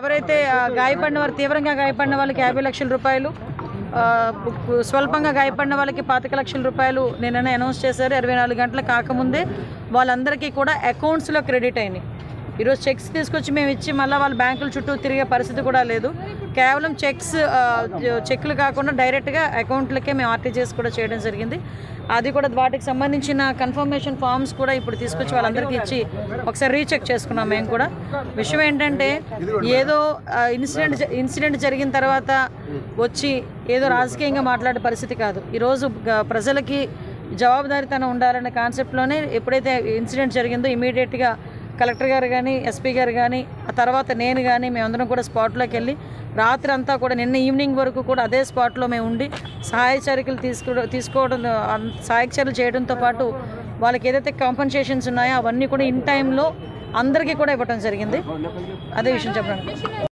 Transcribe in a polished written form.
ఎవరైతే గాయపడిన వారు తీవ్రంగా గాయపడిన వాళ్ళకి 50 లక్షల రూపాయలు, స్వల్పంగా గాయపడిన వాళ్ళకి 25 లక్షల రూపాయలు నిన్న అనౌన్స్ చేశారు. 24 గంటలు కాకముందే వాళ్ళందరికీ కూడా అకౌంట్స్లో క్రెడిట్ అయినాయి. ఈరోజు చెక్స్ తీసుకొచ్చి మేము ఇచ్చి మళ్ళీ వాళ్ళ బ్యాంకుల చుట్టూ తిరిగే పరిస్థితి కూడా లేదు. కేవలం చెక్లు కాకుండా డైరెక్ట్గా అకౌంట్లకే మేము ఆర్టీజీఎస్ కూడా చేయడం జరిగింది. అది కూడా వాటికి సంబంధించిన కన్ఫర్మేషన్ ఫామ్స్ కూడా ఇప్పుడు తీసుకొచ్చి వాళ్ళందరికీ ఇచ్చి ఒకసారి రీచెక్ చేసుకున్నాం. మేము కూడా విషయం ఏంటంటే ఏదో ఇన్సిడెంట్ జరిగిన తర్వాత వచ్చి ఏదో రాజకీయంగా మాట్లాడే పరిస్థితి కాదు. ఈరోజు ప్రజలకి జవాబుదారీతనం ఉండాలనే కాన్సెప్ట్లోనే ఎప్పుడైతే ఇన్సిడెంట్ జరిగిందో ఇమీడియట్గా కలెక్టర్ గారు కానీ, ఎస్పీ గారు కానీ, ఆ తర్వాత నేను కానీ మేమందరం కూడా స్పాట్లోకి వెళ్ళి రాత్రి అంతా కూడా నిన్న ఈవినింగ్ వరకు కూడా అదే స్పాట్లో మేము ఉండి సహాయ చర్యలు సహాయక చర్యలు చేయడంతో పాటు వాళ్ళకి ఏదైతే కాంపన్సేషన్స్ ఉన్నాయో అవన్నీ కూడా ఇన్ టైంలో అందరికీ కూడా ఇవ్వడం జరిగింది. అదే విషయం చెప్పడానికి